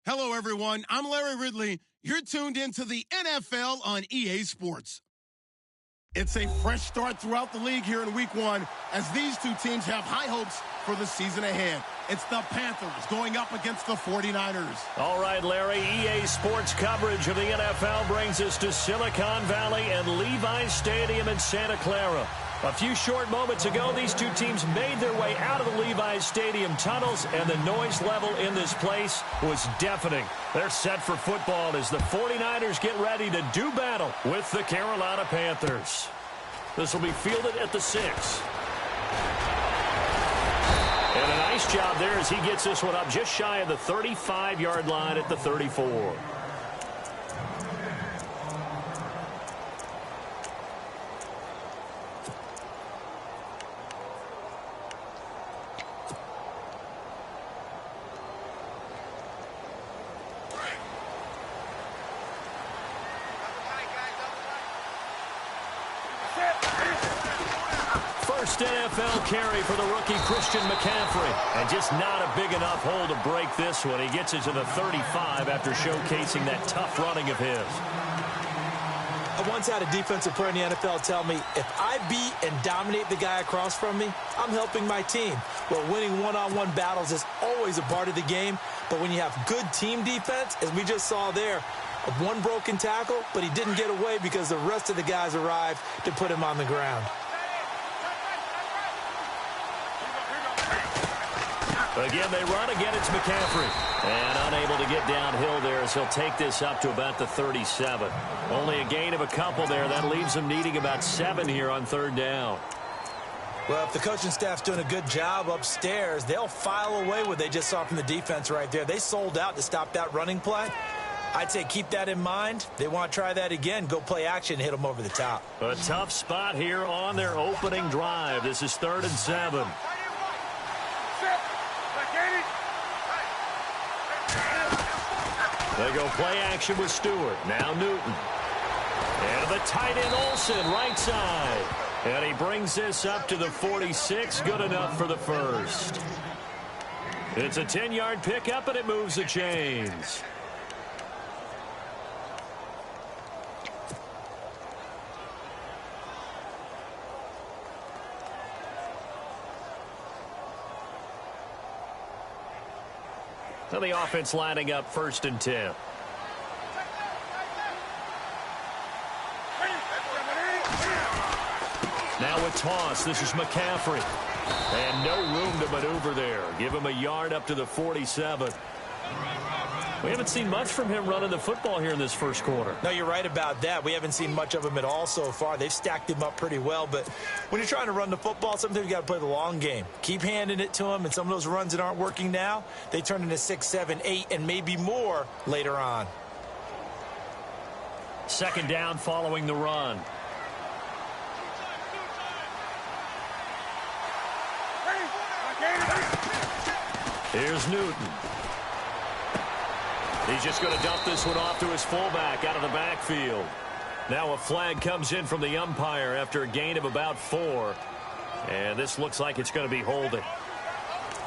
Hello, everyone. I'm Larry Ridley. You're tuned into the NFL on EA Sports. It's a fresh start throughout the league here in Week 1 as these two teams have high hopes for the season ahead. It's the Panthers going up against the 49ers. All right, Larry, EA Sports coverage of the NFL brings us to Silicon Valley and Levi's Stadium in Santa Clara. A few short moments ago, these two teams made their way out of the Levi's Stadium tunnels, and the noise level in this place was deafening. They're set for football as the 49ers get ready to do battle with the Carolina Panthers. This will be fielded at the 6. And a nice job there as he gets this one up just shy of the 35-yard line at the 34. First NFL carry for the rookie Christian McCaffrey. And just not a big enough hole to break this one. He gets it to the 35 after showcasing that tough running of his. I once had a defensive player in the NFL tell me, if I beat and dominate the guy across from me, I'm helping my team. Well, winning one-on-one battles is always a part of the game. But when you have good team defense, as we just saw there, one broken tackle, but he didn't get away because the rest of the guys arrived to put him on the ground. Again, they run. Again, it's McCaffrey. And unable to get downhill there as he'll take this up to about the 37. Only a gain of a couple there. That leaves him needing about 7 here on 3rd down. Well, if the coaching staff's doing a good job upstairs, they'll file away what they just saw from the defense right there. They sold out to stop that running play. I'd say keep that in mind. They want to try that again. Go play action and hit them over the top. A tough spot here on their opening drive. This is 3rd and 7. They go play action with Stewart. Now Newton. And the tight end Olsen, right side. And he brings this up to the 46. Good enough for the first. It's a 10-yard pickup, and it moves the chains. So the offense lining up 1st and 10. Now a toss. This is McCaffrey. And no room to maneuver there. Give him a yard up to the 47. We haven't seen much from him running the football here in this first quarter. No, you're right about that. We haven't seen much of him at all so far. They've stacked him up pretty well. But when you're trying to run the football, sometimes you got to play the long game. Keep handing it to him, and some of those runs that aren't working now, they turn into 6, 7, 8, and maybe more later on. 2nd down following the run. Here's Newton. He's just going to dump this one off to his fullback out of the backfield. Now a flag comes in from the umpire after a gain of about 4. And this looks like it's going to be holding.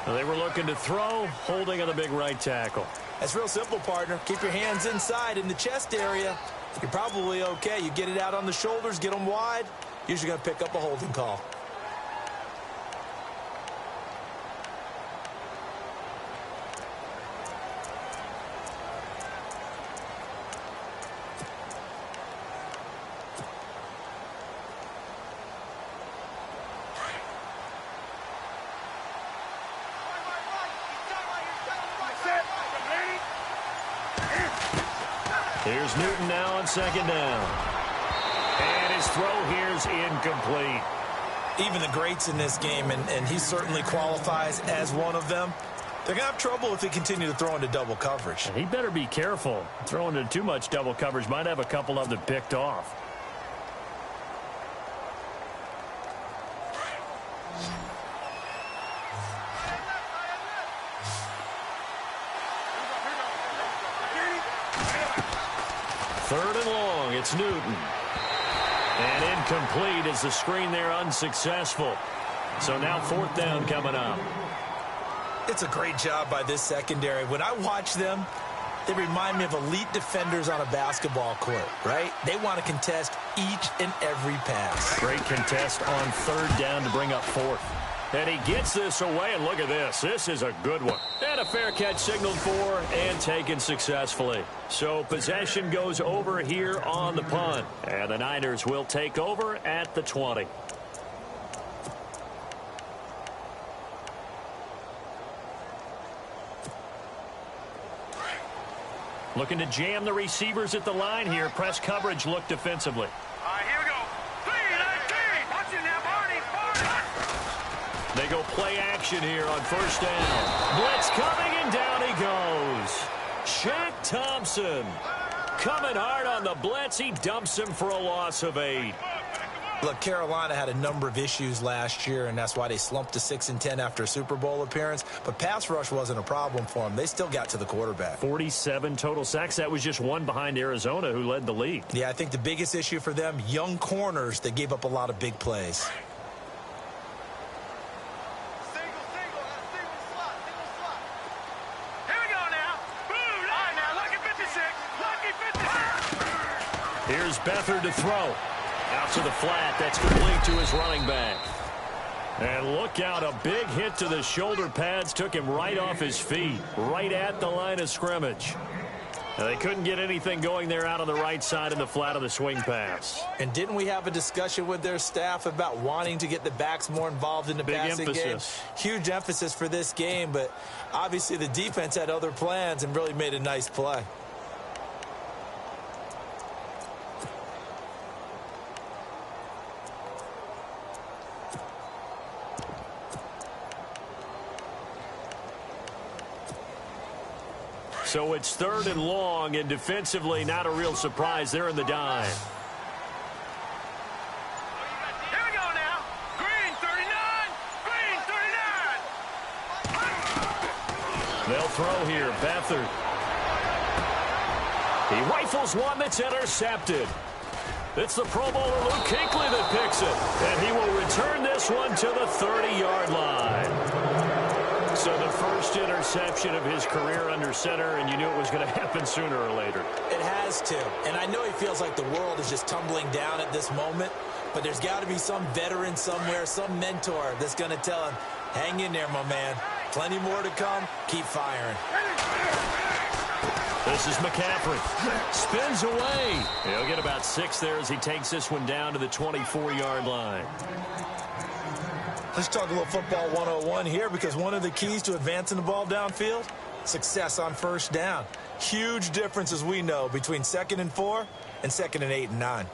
Now they were looking to throw, holding on the big right tackle. That's real simple, partner. Keep your hands inside in the chest area. You're probably okay. You get it out on the shoulders, get them wide. Usually going to pick up a holding call. Here's Newton now on 2nd down. And his throw here's incomplete. Even the greats in this game, and he certainly qualifies as one of them, they're going to have trouble if they continue to throw into double coverage. He better be careful. Throwing into too much double coverage might have a couple of them picked off. Third and long, it's Newton. And incomplete as the screen there unsuccessful. So now 4th down coming up. It's a great job by this secondary. When I watch them, They remind me of elite defenders on a basketball court, right? They want to contest each and every pass. Great contest on third down to bring up fourth. And he gets this away, and look at this. This is a good one. And a fair catch signaled for and taken successfully. So possession goes over here on the punt. And the Niners will take over at the 20. Looking to jam the receivers at the line here. Press coverage look defensively. All right, here we go. 3-19. Watch it now, Barney. They go play action here on first down. Blitz coming, and down he goes. Shaq Thompson coming hard on the blitz. He dumps him for a loss of 8. Look, Carolina had a number of issues last year, and that's why they slumped to 6-10 after a Super Bowl appearance. But pass rush wasn't a problem for them. They still got to the quarterback. 47 total sacks. That was just one behind Arizona, who led the league. Yeah, I think the biggest issue for them, young corners that gave up a lot of big plays. Here's Beathard to throw. Out to the flat. That's complete to his running back. And look out. A big hit to the shoulder pads. Took him right off his feet. Right at the line of scrimmage. Now, they couldn't get anything going there out on the right side in the flat of the swing pass. And didn't we have a discussion with their staff about wanting to get the backs more involved in the passing game? Huge emphasis for this game, but obviously the defense had other plans and really made a nice play. So it's third and long, and defensively not a real surprise. They're in the dime. Here we go now. Green 39. Green 39. They'll throw here. Beathard. He rifles one that's intercepted. It's the Pro Bowler Luke Kuechly that picks it. And he will return this one to the 30-yard line. So the first interception of his career under center, and you knew it was going to happen sooner or later. It has to. And I know he feels like the world is just tumbling down at this moment, but there's got to be some veteran somewhere, some mentor that's going to tell him, hang in there, my man. Plenty more to come. Keep firing. This is McCaffrey. Spins away. He'll get about 6 there as he takes this one down to the 24-yard line. Let's talk a little football 101 here, because one of the keys to advancing the ball downfield, success on first down. Huge difference, as we know, between 2nd and 4 and 2nd and 8 and 9.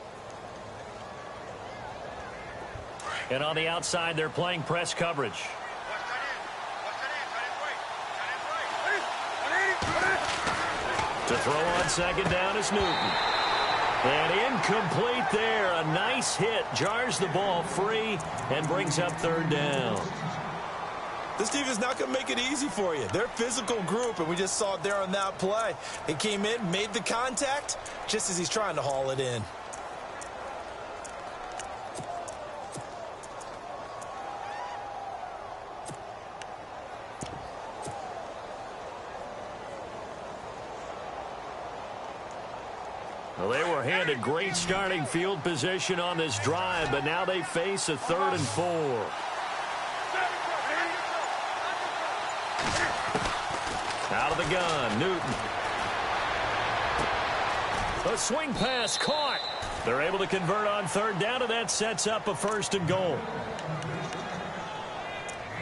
And on the outside, they're playing press coverage. To throw on second down is Newton. And incomplete there. A nice hit. Jars the ball free and brings up third down. This team is not going to make it easy for you. They're a physical group, and we just saw it there on that play. He came in, made the contact, just as he's trying to haul it in. Well, they were handed great starting field position on this drive, but now they face a 3rd and 4. Out of the gun, Newton. A swing pass caught. They're able to convert on third down, and that sets up a 1st and goal.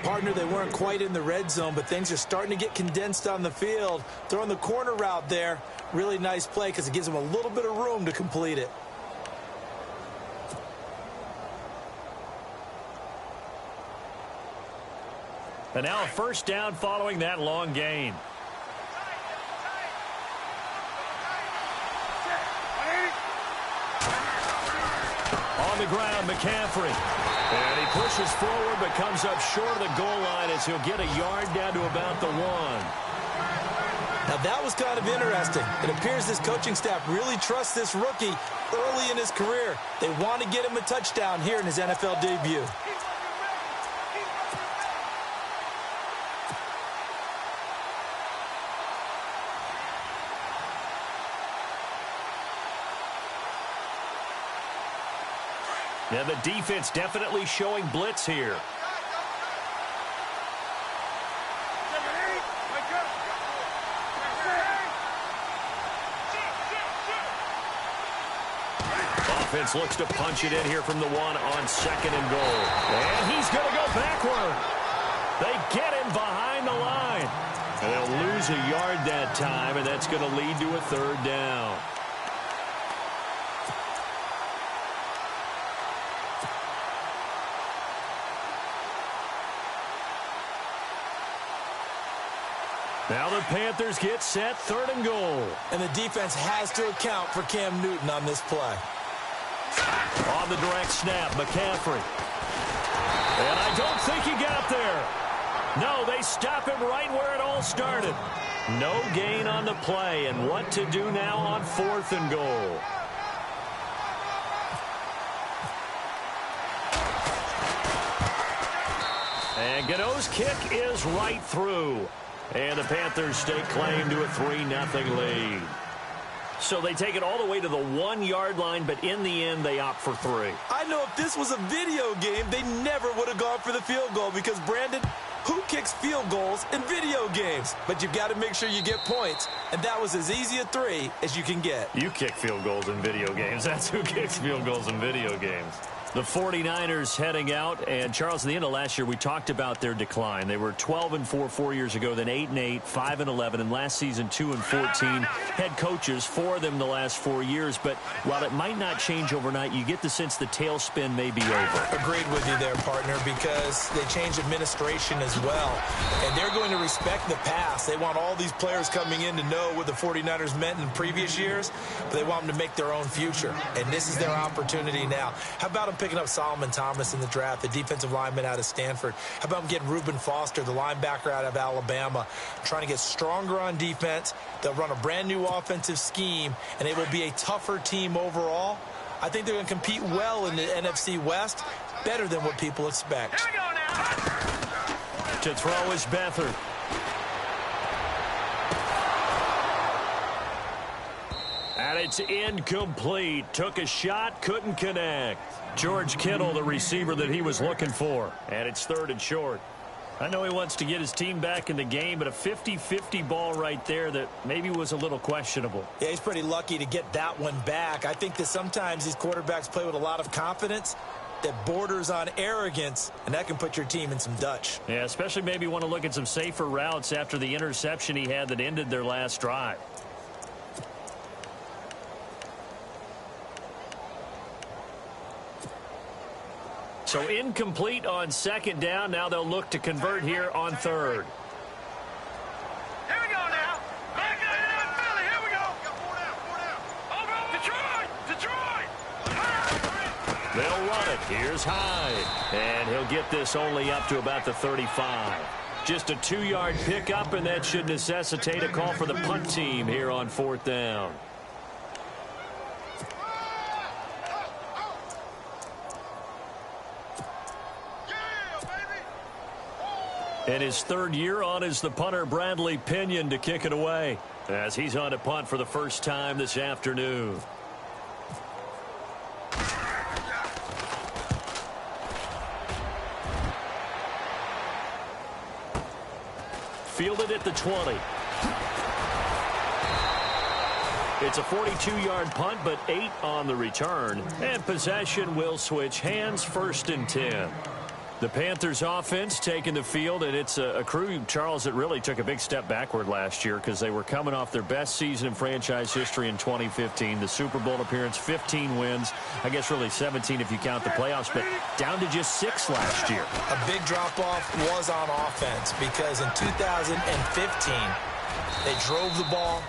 Partner, they weren't quite in the red zone, but things are starting to get condensed on the field. Throwing the corner route there. Really nice play because it gives them a little bit of room to complete it. And now a 1st down following that long gain. On the ground, McCaffrey. And he pushes forward but comes up short of the goal line as he'll get a yard down to about the 1. Now, that was kind of interesting. It appears this coaching staff really trusts this rookie early in his career. They want to get him a touchdown here in his NFL debut. And the defense definitely showing blitz here. Offense looks to punch it in here from the one on 2nd and goal. And he's going to go backward. They get him behind the line. And they'll lose a yard that time, and that's going to lead to a 3rd down. Now the Panthers get set, 3rd and goal. And the defense has to account for Cam Newton on this play. On the direct snap, McCaffrey. And I don't think he got there. No, they stop him right where it all started. No gain on the play, and what to do now on 4th and goal. And Gano's kick is right through. And the Panthers stake claim to a 3-0 lead. So they take it all the way to the 1-yard line, but in the end, they opt for 3. I know if this was a video game, they never would have gone for the field goal because, Brandon, who kicks field goals in video games? But you've got to make sure you get points, and that was as easy a 3 as you can get. You kick field goals in video games. That's who kicks field goals in video games. The 49ers heading out, and Charles, at the end of last year, we talked about their decline. They were 12-4 4 years ago, then 8-8, 5-11, and last season 2-14. Head coaches, 4 of them the last 4 years, but while it might not change overnight, you get the sense the tailspin may be over. Agreed with you there, partner, because they changed administration as well, and they're going to respect the pass. They want all these players coming in to know what the 49ers meant in previous years, but they want them to make their own future, and this is their opportunity now. How about them picking up Solomon Thomas in the draft, the defensive lineman out of Stanford? How about them getting Reuben Foster, the linebacker out of Alabama, trying to get stronger on defense? They'll run a brand-new offensive scheme, and it will be a tougher team overall. I think they're going to compete well in the NFC West, better than what people expect. Here we go now. To throw is Beathard. And it's incomplete. Took a shot, couldn't connect. George Kittle, the receiver that he was looking for. And it's 3rd and short. I know he wants to get his team back in the game, but a 50-50 ball right there that maybe was a little questionable. Yeah, he's pretty lucky to get that one back. I think that sometimes these quarterbacks play with a lot of confidence that borders on arrogance, and that can put your team in some Dutch. Yeah, especially maybe want to look at some safer routes after the interception he had that ended their last drive. So incomplete on 2nd down. Now they'll look to convert here on 3rd. Here we go now. Back in Philly. Here we go. 4 down. Detroit. They'll run it. Here's Hyde. And he'll get this only up to about the 35. Just a 2-yard pickup, and that should necessitate a call for the punt team here on 4th down. And his 3rd year on is the punter Bradley Pinion to kick it away as he's on to punt for the first time this afternoon. Fielded at the 20. It's a 42-yard punt, but 8 on the return. And possession will switch hands, 1st and 10. The Panthers offense taking the field, and it's a crew, Charles, that really took a big step backward last year because they were coming off their best season in franchise history in 2015. The Super Bowl appearance, 15 wins. I guess really 17 if you count the playoffs, but down to just 6 last year. A big drop-off was on offense because in 2015, they drove the ball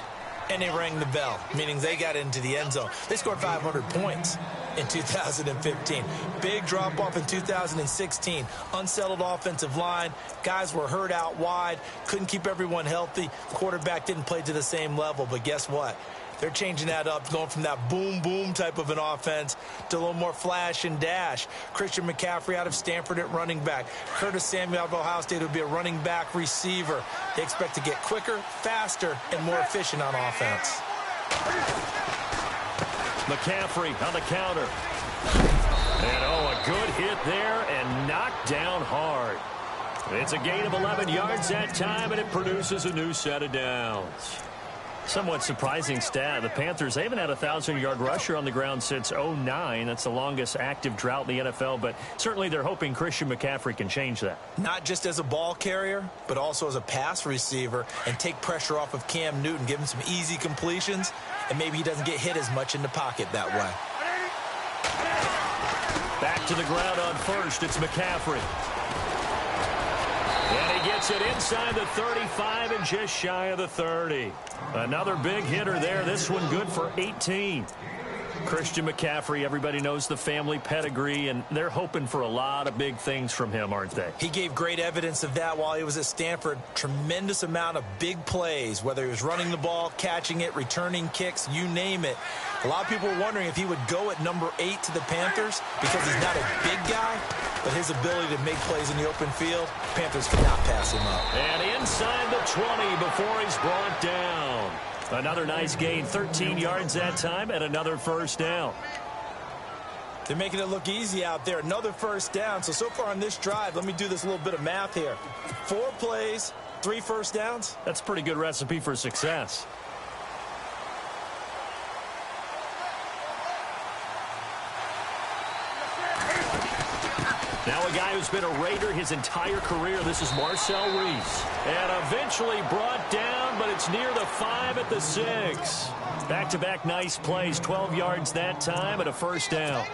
and they rang the bell, meaning they got into the end zone. They scored 500 points in 2015. Big drop-off in 2016. Unsettled offensive line. Guys were hurt out wide. Couldn't keep everyone healthy. Quarterback didn't play to the same level. But guess what? They're changing that up, going from that boom-boom type of an offense to a little more flash and dash. Christian McCaffrey out of Stanford at running back. Curtis Samuel out of Ohio State will be a running back receiver. They expect to get quicker, faster, and more efficient on offense. McCaffrey on the counter. And, a good hit there and knocked down hard. It's a gain of 11 yards that time, and it produces a new set of downs. Somewhat surprising stat. The Panthers, they haven't had a 1,000-yard rusher on the ground since 2009. That's the longest active drought in the NFL, but certainly they're hoping Christian McCaffrey can change that. Not just as a ball carrier, but also as a pass receiver, and take pressure off of Cam Newton, give him some easy completions, and maybe he doesn't get hit as much in the pocket that way. Back to the ground on first. It's McCaffrey. And he gets it inside the 35 and just shy of the 30. Another big hitter there. This one good for 18. Christian McCaffrey, everybody knows the family pedigree, and they're hoping for a lot of big things from him, aren't they? He gave great evidence of that while he was at Stanford. Tremendous amount of big plays, whether he was running the ball, catching it, returning kicks, you name it. A lot of people were wondering if he would go at number 8 to the Panthers because he's not a big guy, but his ability to make plays in the open field, Panthers could not pass him up. And inside the 20 before he's brought down. Another nice gain, 13 yards that time, and another first down. They're making it look easy out there. Another first down. So far on this drive, let me do this little bit of math here. 4 plays, 3 first downs. That's a pretty good recipe for success. Now a guy who's been a Raider his entire career. This is Marcel Reese. And eventually brought down, but it's near the 5 at the 6. Back-to-back nice plays. 12 yards that time and a first down.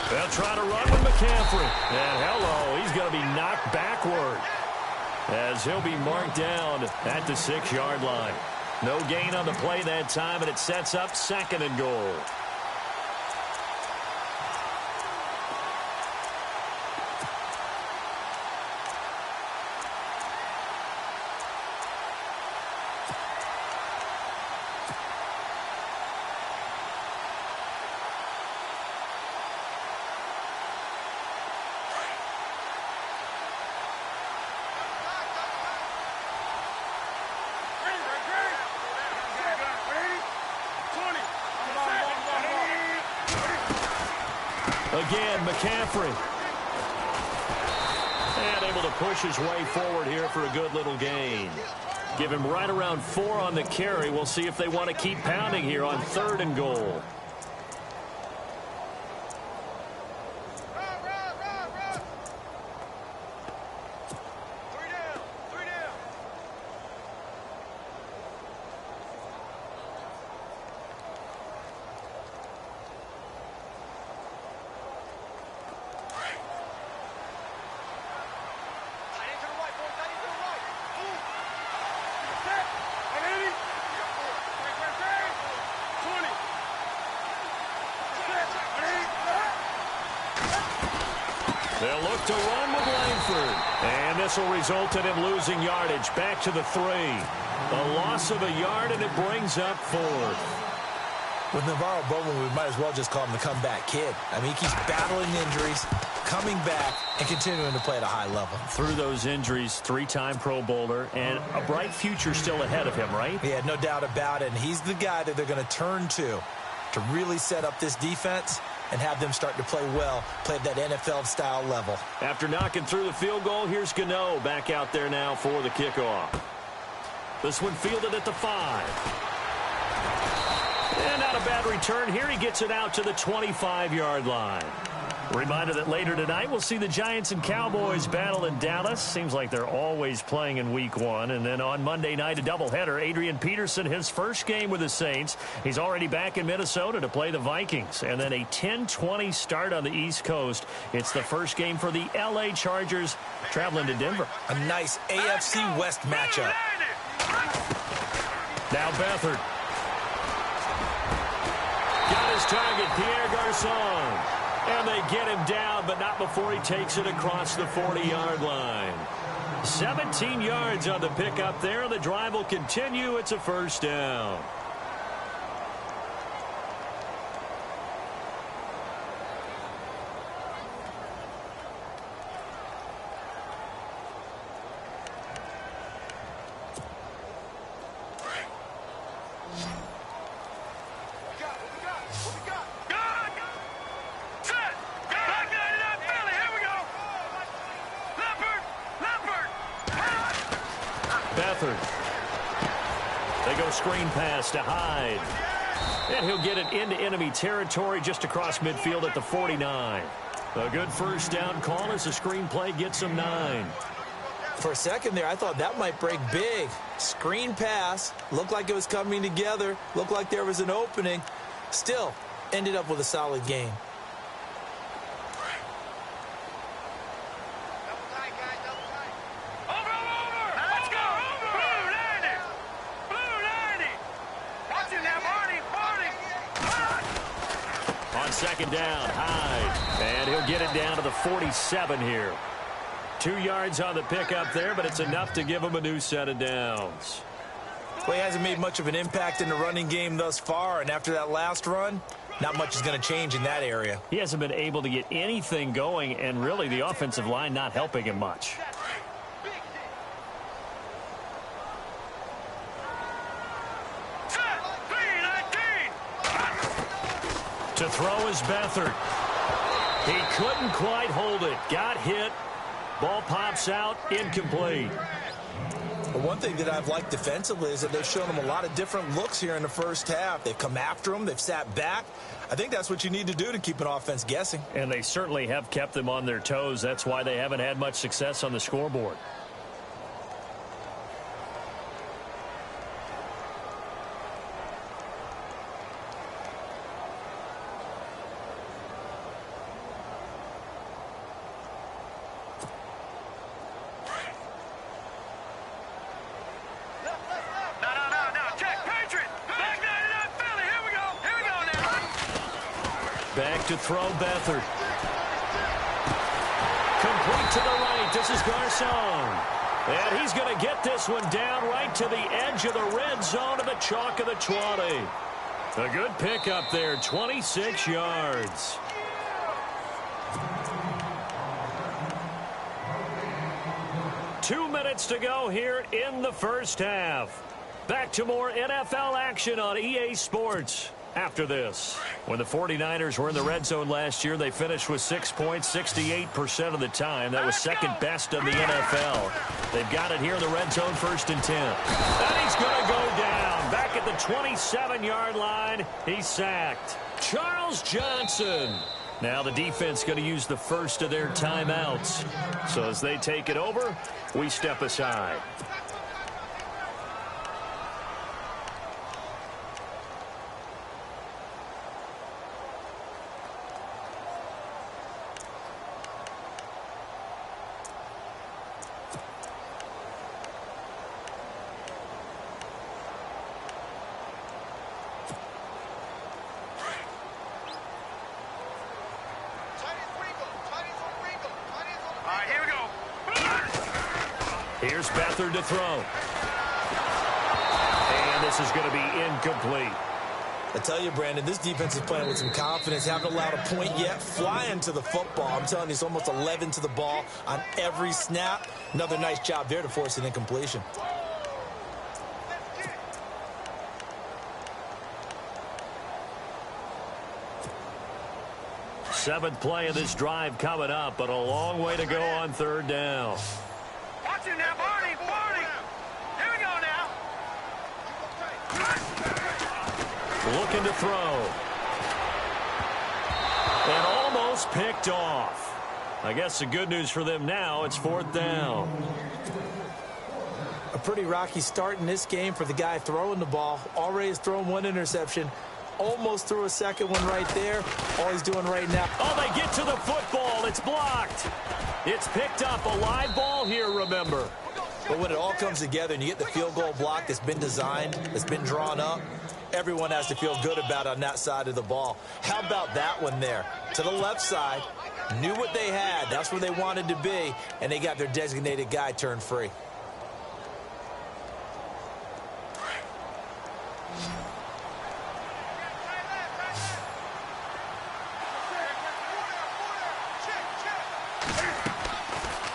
They'll try to run with McCaffrey. And hello, he's going to be knocked backward as he'll be marked down at the 6-yard line. No gain on the play that time, and it sets up 2nd and goal. Again, McCaffrey. And able to push his way forward here for a good little gain. Give him right around 4 on the carry. We'll see if they want to keep pounding here on 3rd and goal. They'll look to run with Langford. And this will result in him losing yardage. Back to the 3. A loss of a yard, and it brings up 4th. With Navarro Bowman, we might as well just call him the comeback kid. I mean, he keeps battling injuries, coming back, and continuing to play at a high level. Through those injuries, 3-time Pro Bowler, and a bright future still ahead of him, right? Yeah, no doubt about it. And he's the guy that they're going to turn to really set up this defense and have them start to play well, play at that NFL-style level. After knocking through the field goal, here's Gano back out there now for the kickoff. This one fielded at the 5. And not a bad return here. He gets it out to the 25-yard line. Reminder that later tonight we'll see the Giants and Cowboys battle in Dallas. Seems like they're always playing in week 1. And then on Monday night, a doubleheader. Adrian Peterson, his first game with the Saints. He's already back in Minnesota to play the Vikings. And then a 10-20 start on the East Coast. It's the first game for the L.A. Chargers traveling to Denver. A nice AFC West matchup. Now Beathard. Got his target, Pierre Garçon. And they get him down, but not before he takes it across the 40-yard line. 17 yards on the pickup there. The drive will continue. It's a first down. Beathard. They go screen pass to Hyde. And he'll get it into enemy territory just across midfield at the 49. A good first down call as the screenplay gets him 9. For a second there, I thought that might break big. Screen pass. Looked like it was coming together. Looked like there was an opening. Still, ended up with a solid game. Second down, Hyde. And he'll get it down to the 47 here. 2 yards on the pickup there, but it's enough to give him a new set of downs. Well, he hasn't made much of an impact in the running game thus far, and after that last run, not much is going to change in that area. He hasn't been able to get anything going, and really the offensive line not helping him much. To throw is Beathard. He couldn't quite hold it. Got hit. Ball pops out. Incomplete. But one thing that I've liked defensively is that they've shown him a lot of different looks here in the first half. They've come after him. They've sat back. I think that's what you need to do to keep an offense guessing. And they certainly have kept them on their toes. That's why they haven't had much success on the scoreboard. Back to throw, Beathard. Complete to the right. This is Garcon. And he's going to get this one down right to the edge of the red zone of the chalk of the 20. A good pickup there, 26 yards. Two minutes to go here in the first half. Back to more NFL action on EA Sports. After this, when the 49ers were in the red zone last year, they finished with 6 points 68% of the time. That was second best in the NFL. They've got it here in the red zone, 1st and 10. And he's going to go down. Back at the 27-yard line, he's sacked. Charles Johnson. Now the defense going to use the first of their timeouts. So as they take it over, we step aside. Here's Beathard to throw. And this is going to be incomplete. I tell you, Brandon, this defense is playing with some confidence. Haven't allowed a point yet. Flying to the football. I'm telling you, it's almost 11 to the ball on every snap. Another nice job there to force an incompletion. Seventh play of this drive coming up, but a long way to go on 3rd down. Watch it now, Barney, Barney. Here we go now. Looking to throw. And almost picked off. I guess the good news for them now, it's 4th down. A pretty rocky start in this game for the guy throwing the ball. Already has thrown 1 interception. Almost threw a second one right there. All he's doing right now. Oh, they get to the football. It's blocked. It's picked up. A live ball here, remember. But when it all comes together and you get the field goal block that's been designed, that's been drawn up, everyone has to feel good about it on that side of the ball. How about that one there? To the left side, Knew what they had. That's where they wanted to be, and they got their designated guy turned free.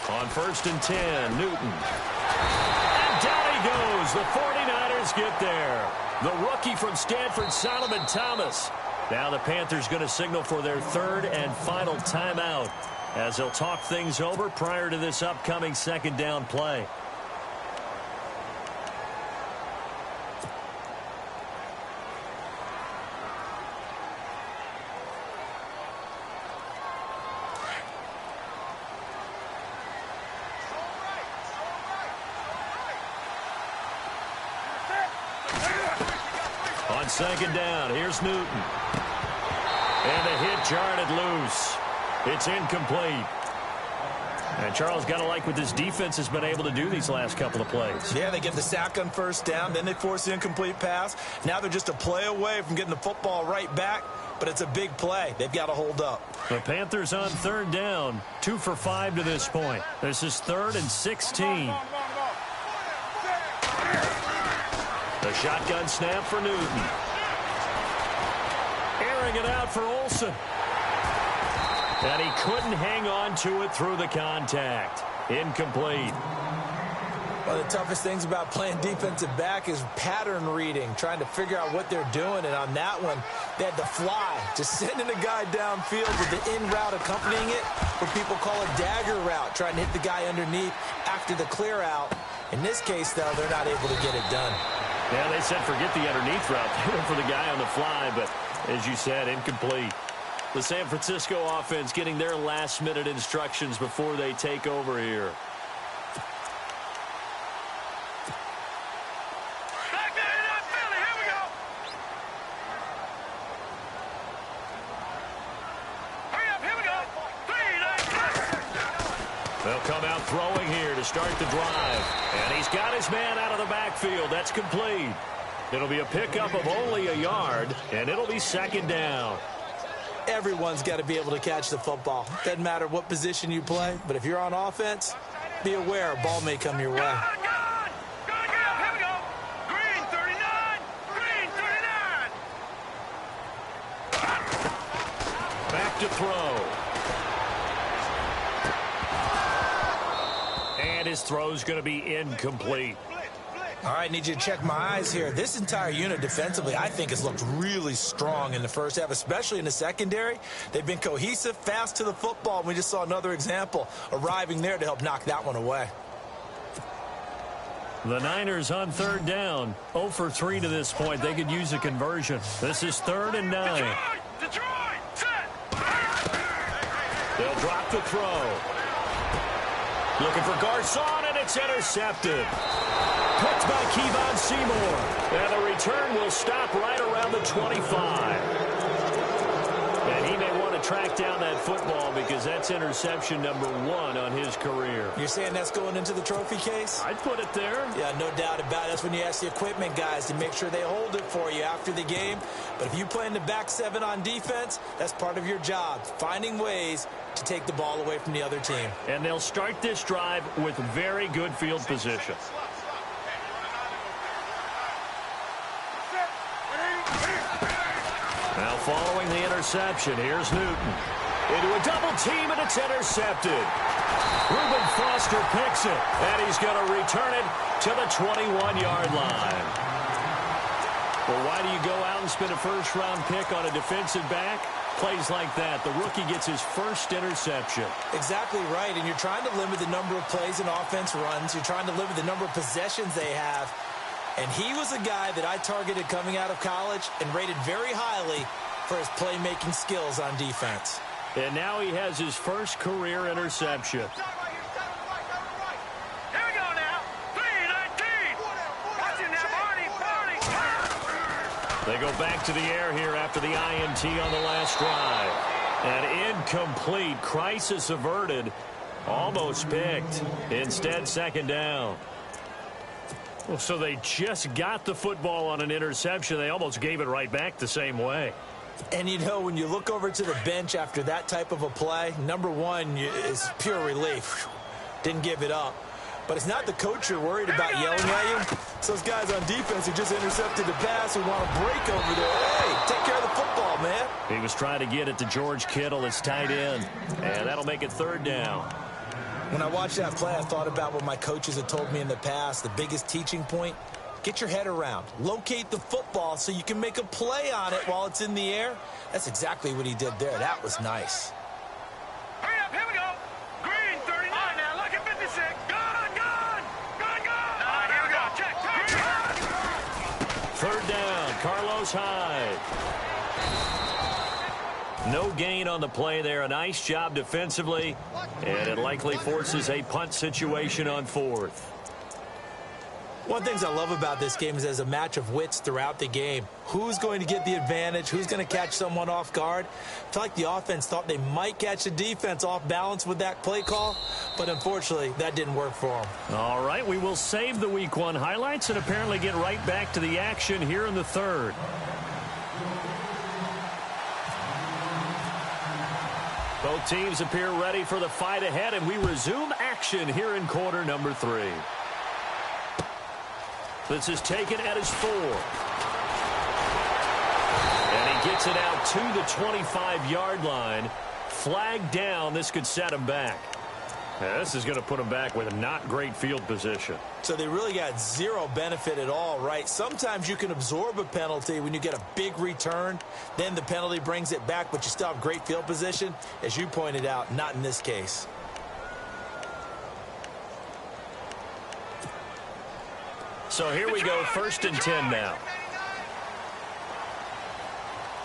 On 1st and 10, Newton. And down he goes. The 49ers get there. The rookie from Stanford, Solomon Thomas. Now the Panthers going to signal for their 3rd and final timeout as they'll talk things over prior to this upcoming 2nd down play. On 2nd down, here's Newton. And the hit jarred loose. It's incomplete. And Charles, got to like what this defense has been able to do these last couple of plays. Yeah, they get the sack on 1st down, then they force the incomplete pass. Now they're just a play away from getting the football right back, but it's a big play. They've got to hold up. The Panthers on 3rd down, 2 for 5 to this point. This is 3rd and 16. The shotgun snap for Newton. Airing it out for Olsen. And he couldn't hang on to it through the contact. Incomplete. One of the toughest things about playing defensive back is pattern reading, trying to figure out what they're doing. And on that one, they had the fly, just sending a guy downfield with the in route accompanying it, what people call a dagger route, trying to hit the guy underneath after the clear out. In this case, though, they're not able to get it done. Yeah, they said forget the underneath route. They went for the guy on the fly, but as you said, incomplete. The San Francisco offense getting their last-minute instructions before they take over here. Back there in that Philly. Here we go. Hurry up. Here we go. 3, 9, 10. They'll come out throwing here to start the drive. And he's got his man out of the backfield. That's complete. It'll be a pickup of only a yard, and it'll be 2nd down. Everyone's got to be able to catch the football. Doesn't matter what position you play, but if you're on offense, be aware a ball may come your way. Go on. Here we go. Green 39. Green 39. Back to throw. And his throw's going to be incomplete. All right, need you to check my eyes here. This entire unit defensively, I think, has looked really strong in the first half, especially in the secondary. They've been cohesive, fast to the football. We just saw another example arriving there to help knock that one away. The Niners on 3rd down. 0 for 3 to this point. They could use a conversion. This is 3rd and 9. Detroit. Set. They'll drop the throw. Looking for Garcon, and it's intercepted. Picked by Kevon Seymour. And the return will stop right around the 25. And he may want to track down that football because that's interception number 1 on his career. You're saying that's going into the trophy case? I'd put it there. Yeah, no doubt about it. That's when you ask the equipment guys to make sure they hold it for you after the game. But if you play in the back 7 on defense, that's part of your job, finding ways to take the ball away from the other team. And they'll start this drive with very good field position. Now following the interception, here's Newton. Into a double team, and it's intercepted. Reuben Foster picks it, and he's going to return it to the 21-yard line. Well, why do you go out and spend a first-round pick on a defensive back? Plays like that. The rookie gets his first interception. Exactly right, and you're trying to limit the number of plays an offense runs. You're trying to limit the number of possessions they have. And he was a guy that I targeted coming out of college and rated very highly for his playmaking skills on defense. And now he has his first career interception. Here we go now. 3-19. Watch it now, Barney. They go back to the air here after the INT on the last drive. An incomplete. Crisis averted. Almost picked. Instead, 2nd down. Well, so they just got the football on an interception. They almost gave it right back the same way. And, you know, when you look over to the bench after that type of a play, number one is pure relief. Didn't give it up. But it's not the coach you're worried about yelling at you. It's those guys on defense who just intercepted the pass who want to break over there. Hey, take care of the football, man. He was trying to get it to George Kittle, his tight end. And that'll make it 3rd down. When I watched that play, I thought about what my coaches had told me in the past. The biggest teaching point, get your head around. Locate the football so you can make a play on it while it's in the air. That's exactly what he did there. That was nice. Hurry up, here we go. Green 39 now, look at 56. Gone. Here we go, check. 3rd down, Carlos Hyde. No gain on the play there. A nice job defensively, and it likely forces a punt situation on 4th. One of the things I love about this game is there's a match of wits throughout the game. Who's going to get the advantage? Who's going to catch someone off guard? I feel like the offense thought they might catch the defense off balance with that play call, but unfortunately, that didn't work for them. All right, we will save the Week 1 highlights and apparently get right back to the action here in the 3rd. Both teams appear ready for the fight ahead, and we resume action here in quarter number 3. This is taken at his 4. And he gets it out to the 25-yard line. Flag down. This could set him back. Yeah, this is going to put him back with a not great field position. So they really got zero benefit at all, right? Sometimes you can absorb a penalty when you get a big return. Then the penalty brings it back, but you still have great field position. As you pointed out, not in this case. So here we go, 1st and 10 now.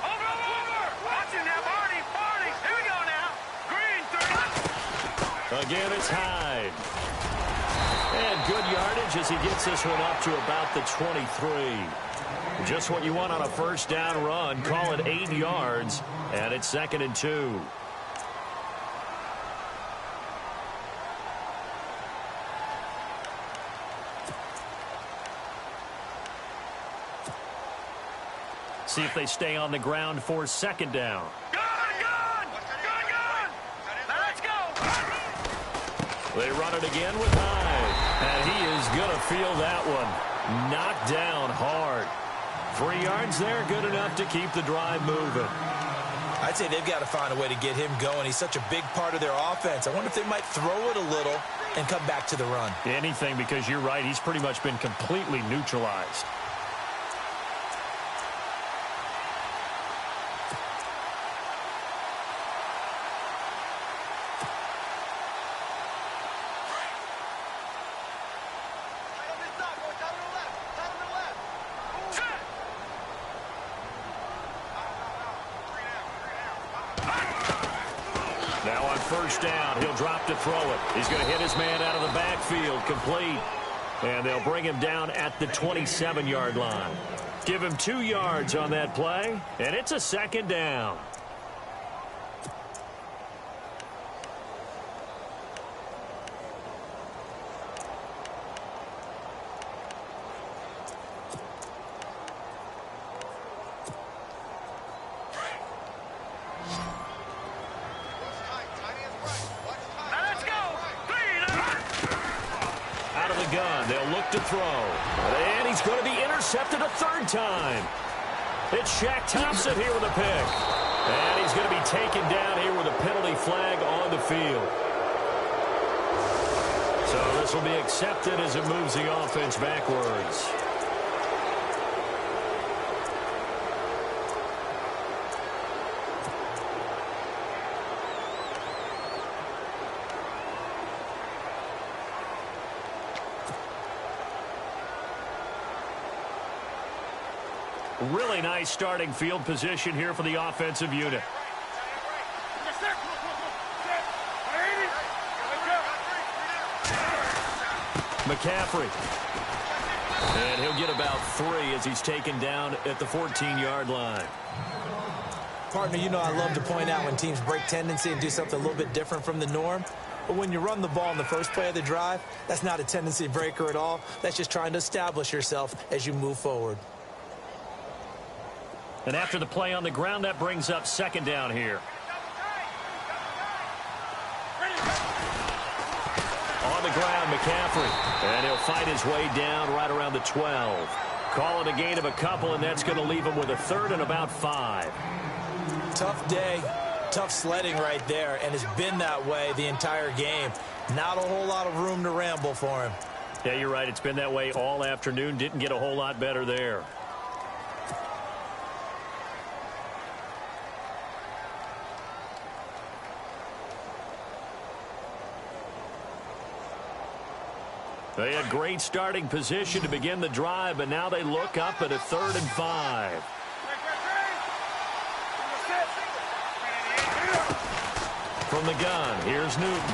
Over. Watch it now, Barney. Here we go now. Green 30. Again, it's Hyde. And good yardage as he gets this one up to about the 23. Just what you want on a 1st down run. Call it 8 yards, and it's 2nd and 2. See if they stay on the ground for 2nd down. Gone. Let's go. They run it again with Hyde. And he is going to feel that one. Knocked down hard. 3 yards there, good enough to keep the drive moving. I'd say they've got to find a way to get him going. He's such a big part of their offense. I wonder if they might throw it a little and come back to the run. Anything, because you're right, he's pretty much been completely neutralized. Now on 1st down, he'll drop to throw it. He's going to hit his man out of the backfield, complete. And they'll bring him down at the 27-yard line. Give him 2 yards on that play, and it's a 2nd down. They'll look to throw. And he's going to be intercepted a 3rd time. It's Shaq Thompson here with a pick. And he's going to be taken down here with a penalty flag on the field. So this will be accepted as it moves the offense backwards. Really nice starting field position here for the offensive unit. McCaffrey. And he'll get about 3 as he's taken down at the 14-yard line. Partner, you know I love to point out when teams break tendency and do something a little bit different from the norm. But when you run the ball in the first play of the drive, that's not a tendency breaker at all. That's just trying to establish yourself as you move forward. And after the play on the ground, that brings up second down here. On the ground, McCaffrey. And he'll fight his way down right around the 12. Call it a gain of a couple, and that's going to leave him with a third and about 5. Tough day, tough sledding right there, and it's been that way the entire game. Not a whole lot of room to ramble for him. Yeah, you're right. It's been that way all afternoon. Didn't get a whole lot better there. They had great starting position to begin the drive, but now they look up at a 3rd and 5. From the gun, here's Newton.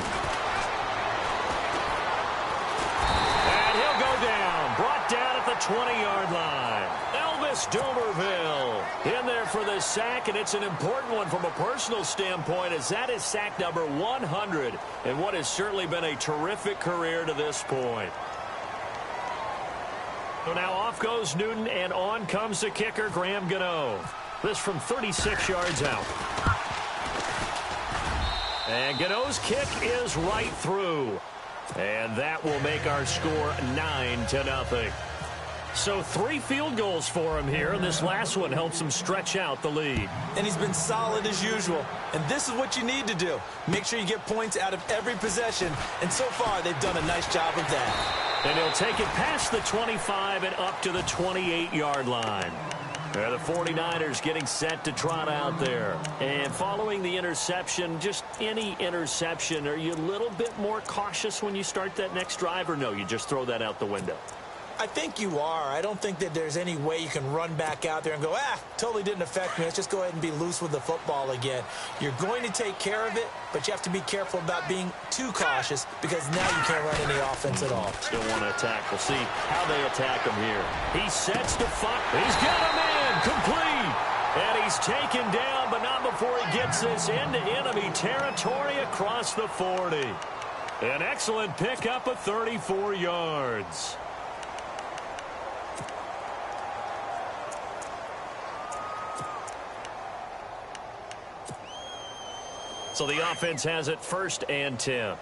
And he'll go down, brought down at the 20-yard line. Elvis Dumervil in there for the sack, and it's an important one from a personal standpoint, as that is sack number 100 in what has certainly been a terrific career to this point. So now off goes Newton, and on comes the kicker, Graham Gano. This from 36 yards out. And Gano's kick is right through. And that will make our score 9-0. So 3 field goals for him here, and this last one helps him stretch out the lead. And he's been solid as usual. And this is what you need to do. Make sure you get points out of every possession. And so far, they've done a nice job of that. And he'll take it past the 25 and up to the 28-yard line. There, the 49ers getting set to trot out there. And following the interception, just any interception, are you a little bit more cautious when you start that next drive, or no, you just throw that out the window? I think you are. I don't think that there's any way you can run back out there and go, totally didn't affect me. Let's just go ahead and be loose with the football again. You're going to take care of it, but you have to be careful about being too cautious, because now you can't run any offense at all. Still want to attack. We'll see how they attack him here. He sets to fire. He's got him in. Complete. And he's taken down, but not before he gets this into enemy territory across the 40. An excellent pickup of 34 yards. So the offense has it 1st and 10.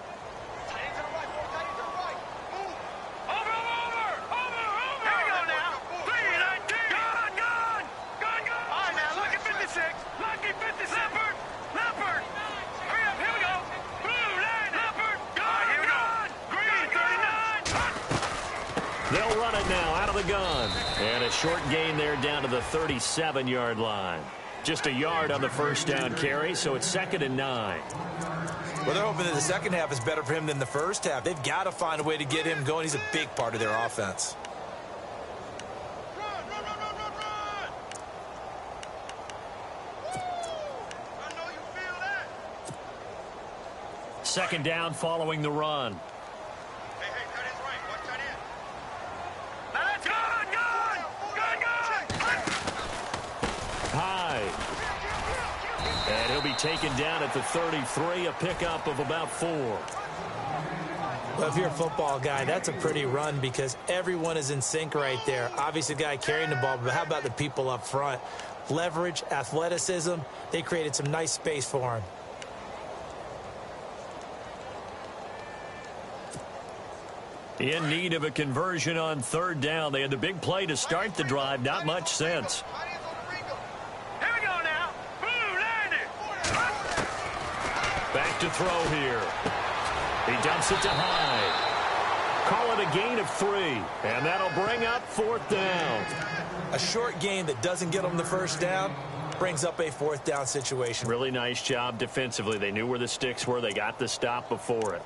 They'll run it now out of the gun. And a short gain there down to the 37-yard line. Just a yard on the first down carry, so it's 2nd and 9. Well, they're hoping that the second half is better for him than the first half. They've got to find a way to get him going. He's a big part of their offense. Second down following the run. And he'll be taken down at the 33, a pickup of about 4. Well, if you're a football guy, that's a pretty run, because everyone is in sync right there. Obviously, the guy carrying the ball, but how about the people up front? Leverage, athleticism, they created some nice space for him. In need of a conversion on 3rd down. They had the big play to start the drive. Not much sense. Back to throw here. He dumps it to Hyde. Call it a gain of 3. And that'll bring up 4th down. A short gain that doesn't get them the first down brings up a 4th down situation. Really nice job defensively. They knew where the sticks were. They got the stop before it.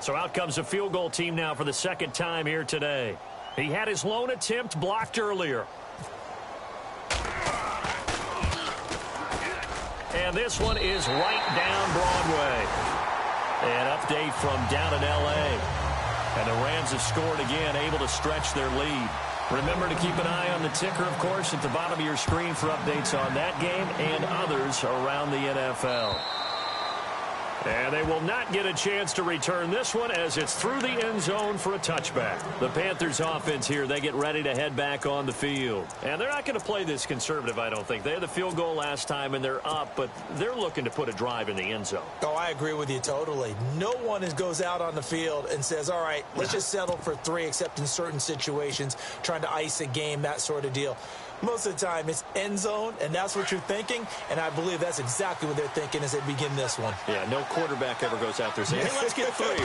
So out comes a field goal team now for the 2nd time here today. He had his lone attempt blocked earlier. And this one is right down Broadway. An update from down in L.A. And the Rams have scored again, able to stretch their lead. Remember to keep an eye on the ticker, of course, at the bottom of your screen for updates on that game and others around the NFL. And they will not get a chance to return this one as it's through the end zone for a touchback. The Panthers offense here, they get ready to head back on the field. And they're not going to play this conservative, I don't think. They had the field goal last time and they're up, but they're looking to put a drive in the end zone. Oh, I agree with you totally. No one goes out on the field and says, all right, let's just settle for 3, except in certain situations, trying to ice a game, that sort of deal. Most of the time, it's end zone, and that's what you're thinking, and I believe that's exactly what they're thinking as they begin this one. Yeah, no quarterback ever goes out there saying, hey, let's get 3, right?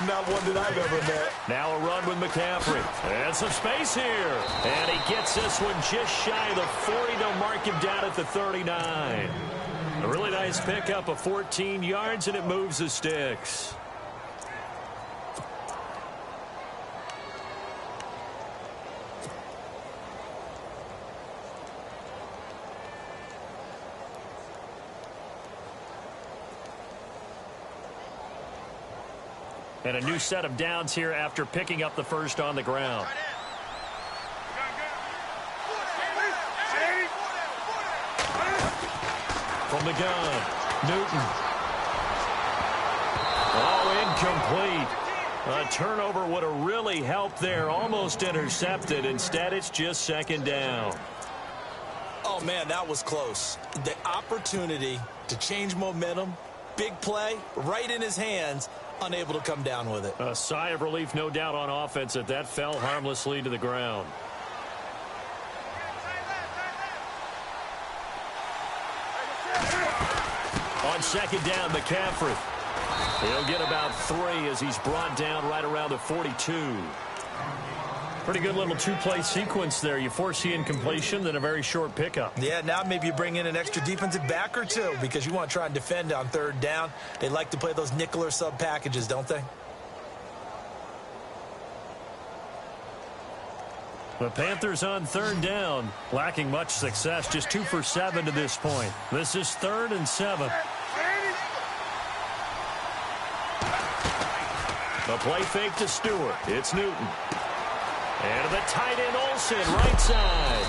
Not one that I've ever met. Now a run with McCaffrey. And some space here. And he gets this one just shy of the 40 to mark him down at the 39. A really nice pickup of 14 yards, and it moves the sticks. And a new set of downs here after picking up the first on the ground. From the gun, Newton. Oh, incomplete. A turnover would have really helped there. Almost intercepted. Instead, it's just second down. Oh, man, that was close. The opportunity to change momentum, big play, right in his hands, unable to come down with it. A sigh of relief, no doubt, on offense that fell harmlessly to the ground. On second down, McCaffrey. He'll get about 3 as he's brought down right around the 42. Pretty good little two-play sequence there. You force the incompletion, then a very short pickup. Yeah, now maybe you bring in an extra defensive back or 2 because you want to try and defend on third down. They like to play those nickel or sub packages, don't they? The Panthers on third down, lacking much success, just 2 for 7 to this point. This is 3rd and 7. The play fake to Stewart. It's Newton. And to the tight end, Olsen, right side.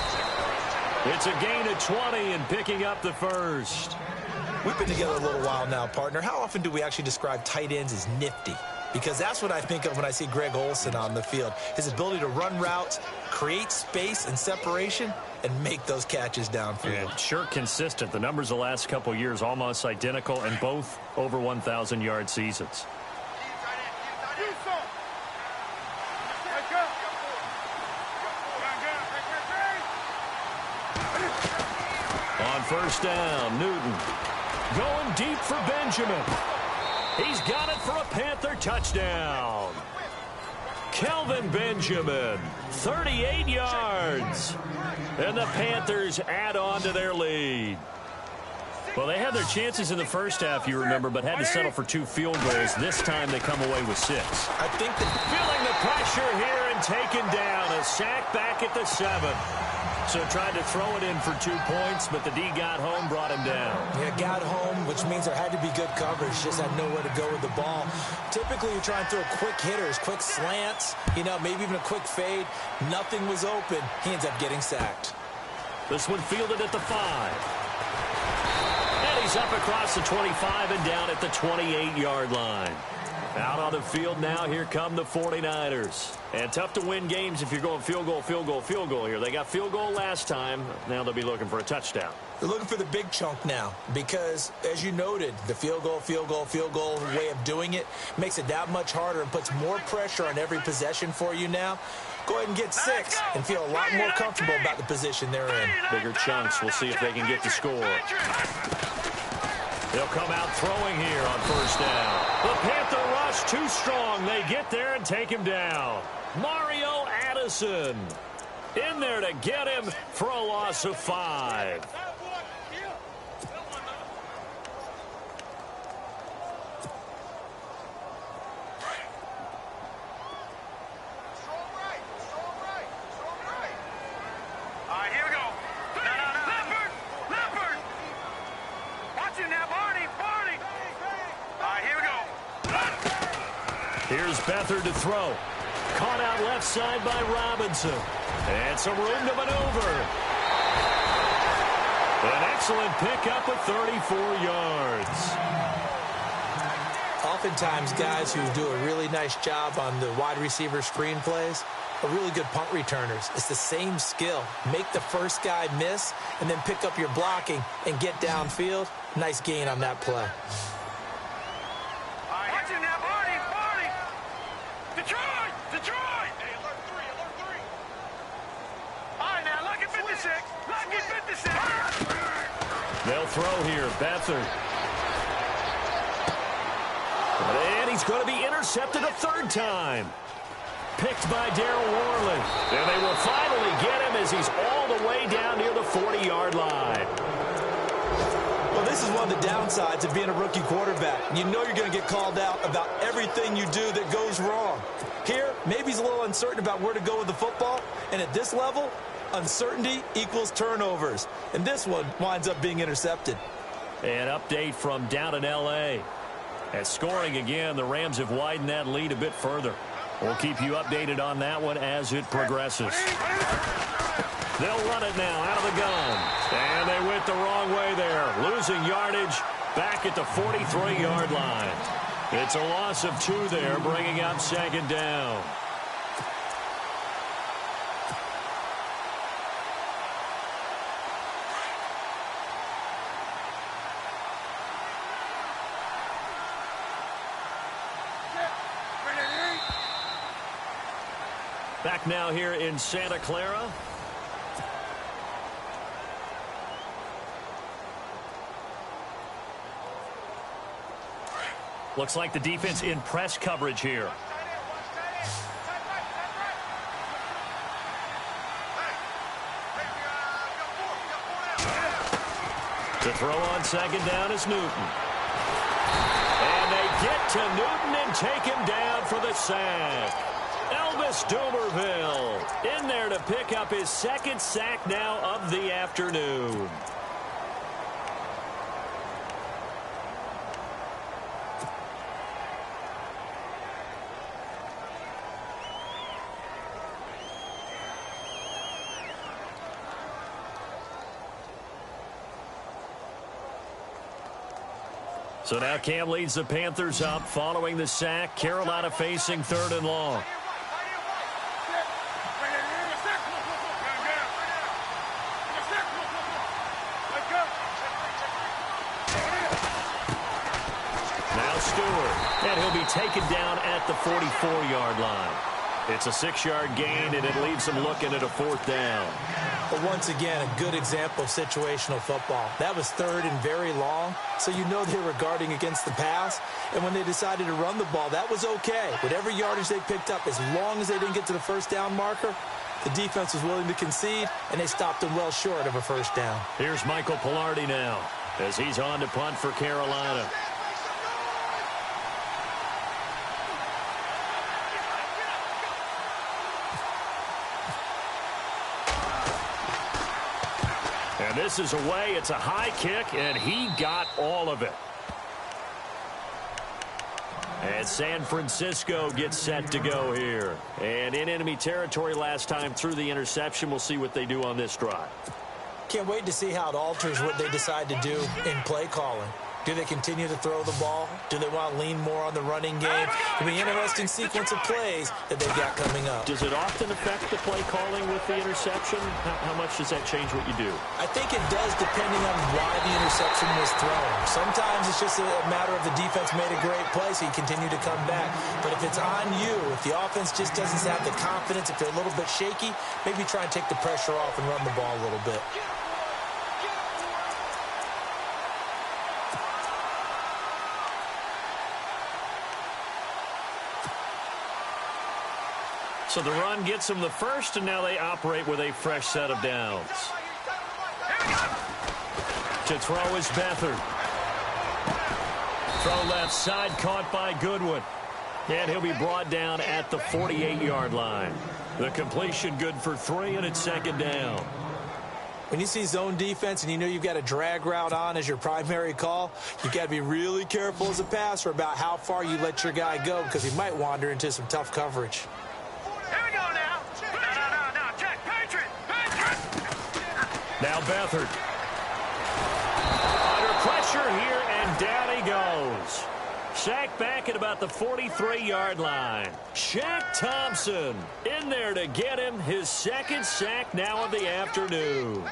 It's a gain of 20 and picking up the first. We've been together a little while now, partner. How often do we actually describe tight ends as nifty? Because that's what I think of when I see Greg Olsen on the field. His ability to run routes, create space and separation, and make those catches downfield. Yeah, sure consistent. The numbers the last couple years almost identical, and both over 1,000-yard seasons. On first down, Newton going deep for Benjamin. He's got it for a Panther touchdown. Kelvin Benjamin, 38 yards. And the Panthers add on to their lead. Well, they had their chances in the first half, you remember, but had to settle for 2 field goals. This time they come away with 6. I think that feeling the pressure here and taken down. A sack back at the 7. So tried to throw it in for 2 points, but the D got home, brought him down. Yeah, got home, which means there had to be good coverage. Just had nowhere to go with the ball. Typically, you're trying to throw quick hitters, quick slants, maybe even a quick fade. Nothing was open. He ends up getting sacked. This one fielded at the 5. And he's up across the 25 and down at the 28-yard line. Out on the field now, here come the 49ers. And tough to win games if you're going field goal, field goal, field goal here. They got field goal last time. Now they'll be looking for a touchdown. They're looking for the big chunk now because, as you noted, the field goal way of doing it makes it that much harder and puts more pressure on every possession for you now. Go ahead and get 6 and feel a lot more comfortable about the position they're in. Bigger chunks. We'll see if they can get the score. They'll come out throwing here on first down. The Panther rush too strong. They get there and take him down. Mario Addison in there to get him for a loss of 5. Here's Beathard to throw. Caught out left side by Robinson. And some room to maneuver. An excellent pickup of 34 yards. Oftentimes, guys who do a really nice job on the wide receiver screen plays are really good punt returners. It's the same skill. Make the first guy miss and then pick up your blocking and get downfield. Nice gain on that play. Watching now, Marty! Detroit! Hey, alert 3! All right, now, lucky 56. Lucky 56. They'll throw here. Beathard. And he's going to be intercepted a third time. Picked by Darryl Worley. And they will finally get him as he's all the way down near the 40-yard line. Well, this is one of the downsides of being a rookie quarterback. You know you're going to get called out about everything you do that goes wrong. Here, maybe he's a little uncertain about where to go with the football. And at this level, uncertainty equals turnovers. And this one winds up being intercepted. An update from down in L.A. As scoring again, the Rams have widened that lead a bit further. We'll keep you updated on that one as it progresses. They'll run it now out of the gun. And they went the wrong way there. Losing yardage back at the 43-yard line. It's a loss of 2 there, bringing up second down. Back now here in Santa Clara. Looks like the defense in press coverage here. To throw on second down is Newton. And they get to Newton and take him down for the sack. Elvis Dumerville in there to pick up his second sack now of the afternoon. So now Cam leads the Panthers up following the sack. Carolina facing 3rd and long. Now Stewart, and he'll be taken down at the 44-yard line. It's a 6-yard gain, and it leaves them looking at a 4th down. But once again, a good example of situational football. That was 3rd and very long, so you know they were guarding against the pass. And when they decided to run the ball, that was okay. Whatever yardage they picked up, as long as they didn't get to the 1st down marker, the defense was willing to concede, and they stopped them well short of a 1st down. Here's Michael Pilardi now as he's on to punt for Carolina. And this is away. It's a high kick, and he got all of it. And San Francisco gets set to go here. And in enemy territory last time through the interception. We'll see what they do on this drive. Can't wait to see how it alters what they decide to do in play calling. Do they continue to throw the ball? Do they want to lean more on the running game? It'll be an interesting sequence of plays that they've got coming up. Does it often affect the play calling with the interception? How much does that change what you do? I think it does, depending on why the interception was thrown. Sometimes it's just a matter of the defense made a great play, so you continue to come back. But if it's on you, if the offense just doesn't have the confidence, if they're a little bit shaky, maybe try and take the pressure off and run the ball a little bit. So the run gets them the first, and now they operate with a fresh set of downs. To throw is Beathard. Throw left side, caught by Goodwin. And he'll be brought down at the 48-yard line. The completion good for 3, and it's 2nd down. When you see zone defense and you know you've got a drag route on as your primary call, you've got to be really careful as a passer about how far you let your guy go, because he might wander into some tough coverage. Here we go now. No. Check. Patriot. Now Beathard. Under pressure here, and down he goes. Sacked back at about the 43-yard line. Shaq Thompson in there to get him his second sack now of the afternoon.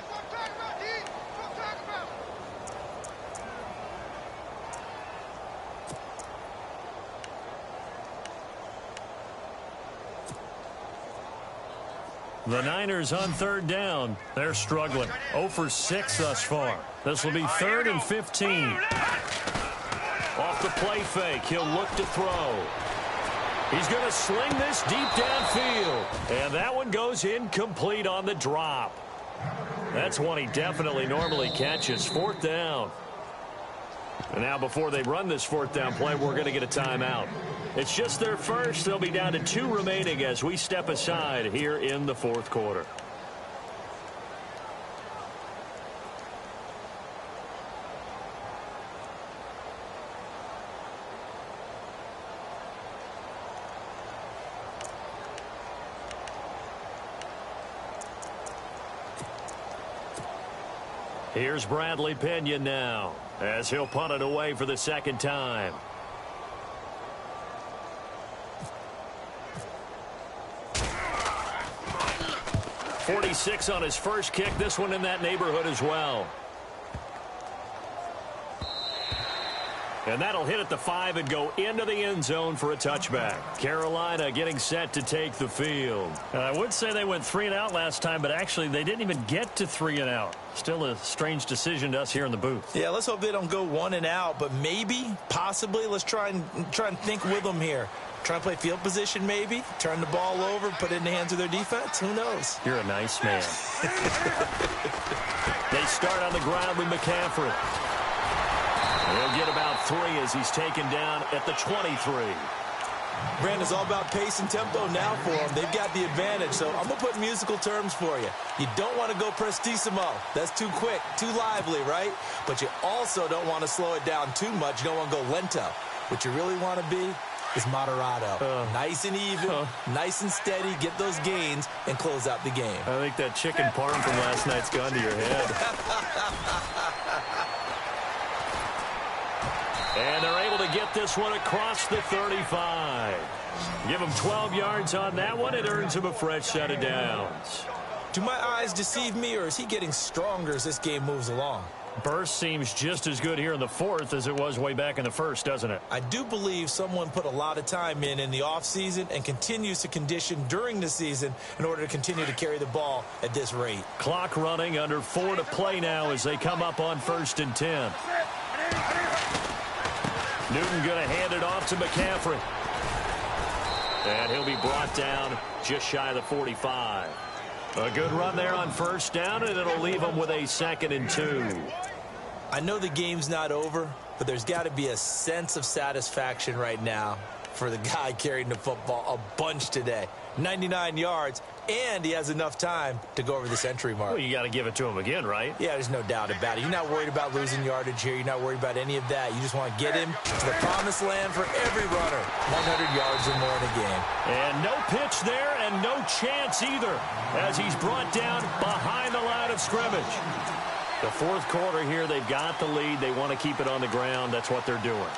The Niners on third down. They're struggling. 0 for 6 thus far. This will be 3rd and 15. Off the play fake, he'll look to throw. He's going to sling this deep downfield. And that one goes incomplete on the drop. That's one he definitely normally catches. 4th down. And now before they run this 4th down play, we're going to get a timeout. It's just their first. They'll be down to 2 remaining as we step aside here in the 4th quarter. Here's Bradley Pinion now as he'll punt it away for the second time. .46 on his first kick. This one in that neighborhood as well. And that'll hit at the 5 and go into the end zone for a touchback. Carolina getting set to take the field. I would say they went 3 and out last time, but actually they didn't even get to 3 and out. Still a strange decision to us here in the booth. Yeah, let's hope they don't go 1 and out, but maybe, possibly, let's try and think with them here. Try and play field position maybe, turn the ball over, put it in the hands of their defense. Who knows? You're a nice man. They start on the ground with McCaffrey. He'll get about 3 as he's taken down at the 23. Brandon, it's all about pace and tempo now for them. They've got the advantage, so I'm going to put musical terms for you. You don't want to go prestissimo. That's too quick, too lively, right? But you also don't want to slow it down too much. You don't want to go lento. What you really want to be is moderato. Nice and even, nice and steady, get those gains, and close out the game. I think that chicken parm from last night's gone to your head. And they're able to get this one across the 35. Give him 12 yards on that one. It earns him a fresh set of downs. Do my eyes deceive me, or is he getting stronger as this game moves along? Burst seems just as good here in the 4th as it was way back in the 1st, doesn't it? I do believe someone put a lot of time in the offseason and continues to condition during the season in order to continue to carry the ball at this rate. Clock running, under 4 to play now as they come up on 1st and 10. Newton going to hand it off to McCaffrey. And he'll be brought down just shy of the 45. A good run there on 1st down, and it'll leave him with a 2nd and 2. I know the game's not over, but there's got to be a sense of satisfaction right now for the guy carrying the football a bunch today. 99 yards, and he has enough time to go over the century mark. Well, you got to give it to him again, right? Yeah, there's no doubt about it. You're not worried about losing yardage here. You're not worried about any of that. You just want to get him to the promised land for every runner. 100 yards or more in a game. And no pitch there and no chance either as he's brought down behind the line of scrimmage. The 4th quarter here, they've got the lead. They want to keep it on the ground. That's what they're doing.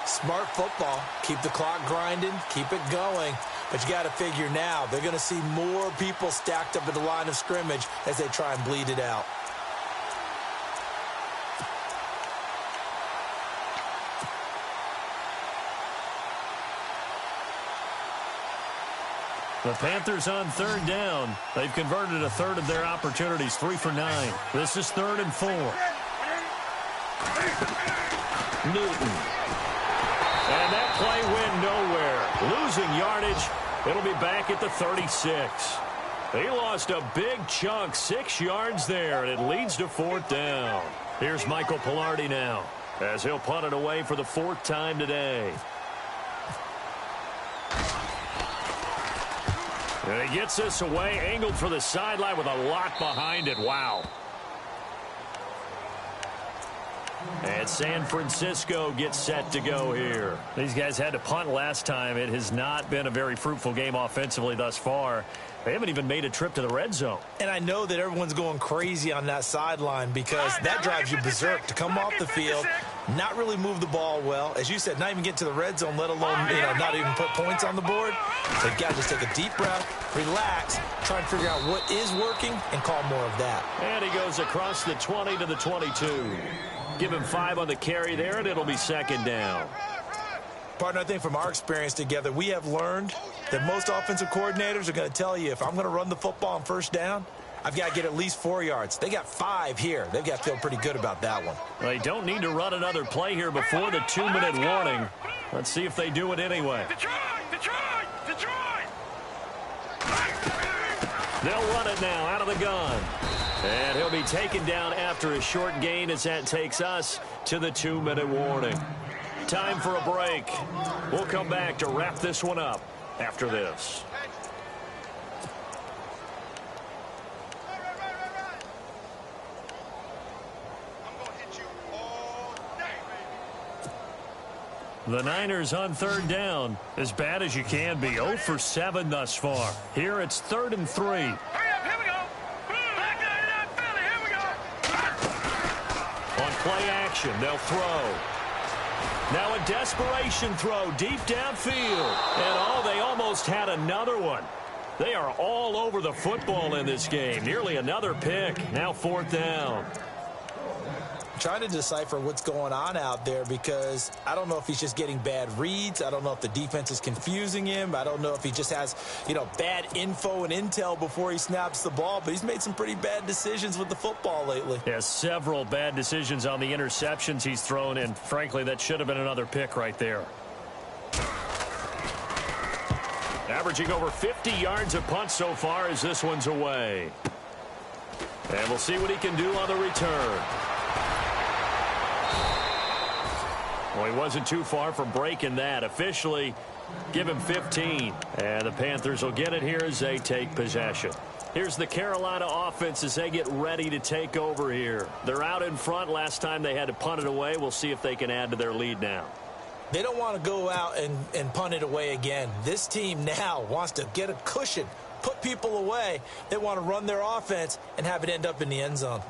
Smart football. Keep the clock grinding. Keep it going. But you got to figure now, they're going to see more people stacked up at the line of scrimmage as they try and bleed it out. The Panthers on 3rd down. They've converted a 1/3 of their opportunities, 3 for 9. This is 3rd and 4. Newton. And that play went nowhere. Losing yardage. It'll be back at the 36. He lost a big chunk, 6 yards there, and it leads to 4th down. Here's Michael Pilardi now as he'll punt it away for the 4th time today. And he gets this away, angled for the sideline with a lot behind it. Wow. And San Francisco gets set to go here. These guys had to punt last time. It has not been a very fruitful game offensively thus far. They haven't even made a trip to the red zone. And I know that everyone's going crazy on that sideline because that drives you berserk to come off the field, not really move the ball well. As you said, not even get to the red zone, let alone, not even put points on the board. They've got to just take a deep breath, relax, try and figure out what is working, and call more of that. And he goes across the 20 to the 22. Give him 5 on the carry there, and it'll be second down. Partner, I think from our experience together, we have learned that most offensive coordinators are going to tell you, if I'm going to run the football on first down, I've got to get at least 4 yards. They got 5 here. They've got to feel pretty good about that one. They don't need to run another play here before the 2-minute warning. Let's see if they do it anyway. They'll run it now out of the gun. And he'll be taken down after a short gain as that takes us to the 2-minute warning. Time for a break. We'll come back to wrap this one up after this. The Niners on third down, as bad as you can be. 0 for 7 thus far. Here it's 3rd and 3. Hurry up, here we go. Here we go. On play action, they'll throw. Now a desperation throw deep downfield. And they almost had another one. They are all over the football in this game. Nearly another pick. Now 4th down. Trying to decipher what's going on out there, because I don't know if he's just getting bad reads. I don't know if the defense is confusing him. I don't know if he just has, bad info and intel before he snaps the ball. But he's made some pretty bad decisions with the football lately. Yeah, several bad decisions on the interceptions he's thrown, and frankly, that should have been another pick right there. Averaging over 50 yards a punt so far as this one's away. And we'll see what he can do on the return. Well, he wasn't too far from breaking that. Officially, give him 15. And the Panthers will get it here as they take possession. Here's the Carolina offense as they get ready to take over here. They're out in front. Last time they had to punt it away. We'll see if they can add to their lead now. They don't want to go out and punt it away again. This team now wants to get a cushion, put people away. They want to run their offense and have it end up in the end zone.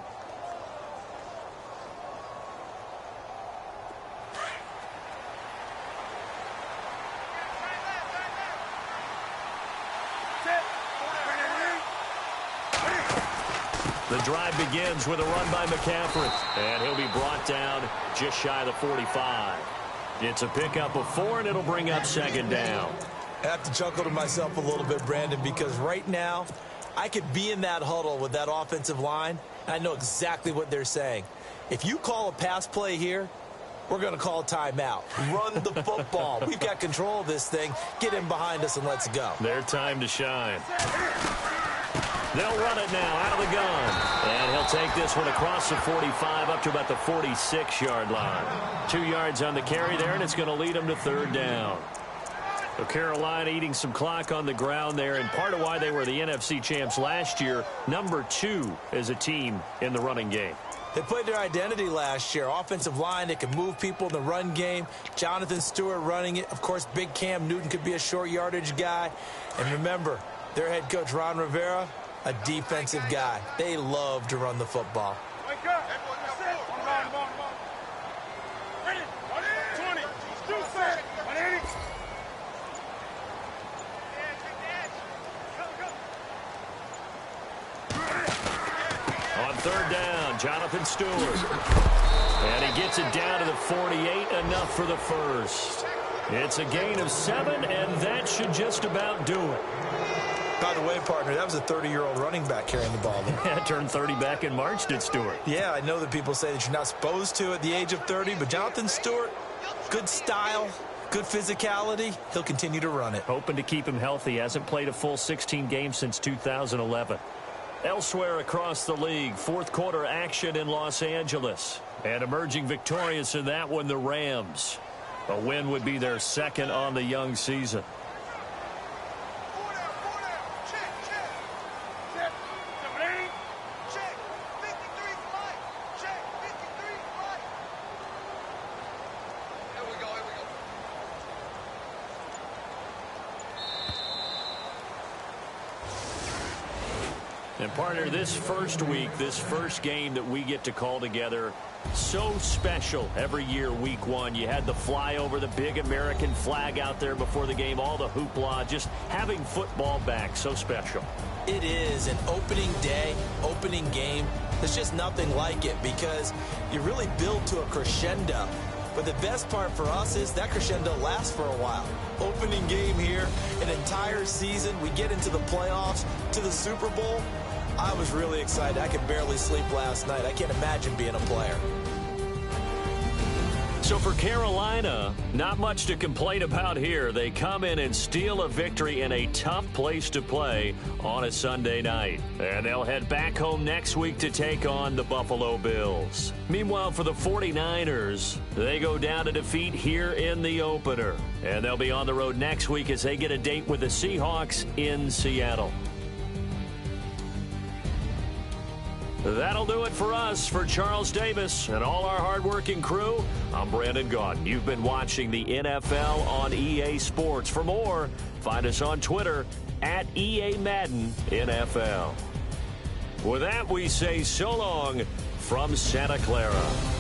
The drive begins with a run by McCaffrey, and he'll be brought down just shy of the 45. It's a pickup of 4, and it'll bring up 2nd down. I have to chuckle to myself a little bit, Brandon, because right now I could be in that huddle with that offensive line, and I know exactly what they're saying. If you call a pass play here, we're going to call a timeout. Run the football. We've got control of this thing. Get in behind us and let's go. Their time to shine. They'll run it now out of the gun. And he'll take this one across the 45 up to about the 46-yard line. 2 yards on the carry there, and it's going to lead them to 3rd down. So Carolina eating some clock on the ground there, and part of why they were the NFC champs last year, number 2 as a team in the running game. They played their identity last year. Offensive line, they can move people in the run game. Jonathan Stewart running it. Of course, big Cam Newton could be a short yardage guy. And remember, their head coach, Ron Rivera, a defensive guy. They love to run the football. Wake up. Ready. 20. Do set. 180. On 3rd down, Jonathan Stewart. And he gets it down to the 48, enough for the first. It's a gain of 7, and that should just about do it. By the way, partner, that was a 30-year-old running back carrying the ball. Turned 30 back in March, did Stewart. Yeah, I know that people say that you're not supposed to at the age of 30, but Jonathan Stewart, good style, good physicality. He'll continue to run it. Hoping to keep him healthy. Hasn't played a full 16 games since 2011. Elsewhere across the league, 4th quarter action in Los Angeles. And emerging victorious in that one, the Rams. A win would be their 2nd on the young season. And partner, this first week, this first game that we get to call together, so special every year, week one. You had the flyover, the big American flag out there before the game, all the hoopla, just having football back, so special. It is an opening day, opening game. There's just nothing like it because you really build to a crescendo. But the best part for us is that crescendo lasts for a while. Opening game here, an entire season. We get into the playoffs, to the Super Bowl. I was really excited. I could barely sleep last night. I can't imagine being a player. So for Carolina, not much to complain about here. They come in and steal a victory in a tough place to play on a Sunday night. And they'll head back home next week to take on the Buffalo Bills. Meanwhile, for the 49ers, they go down to defeat here in the opener. And they'll be on the road next week as they get a date with the Seahawks in Seattle. That'll do it for us. For Charles Davis and all our hardworking crew, I'm Brandon Gaudin. You've been watching the NFL on EA Sports. For more, find us on Twitter at EA Madden NFL. With that, we say so long from Santa Clara.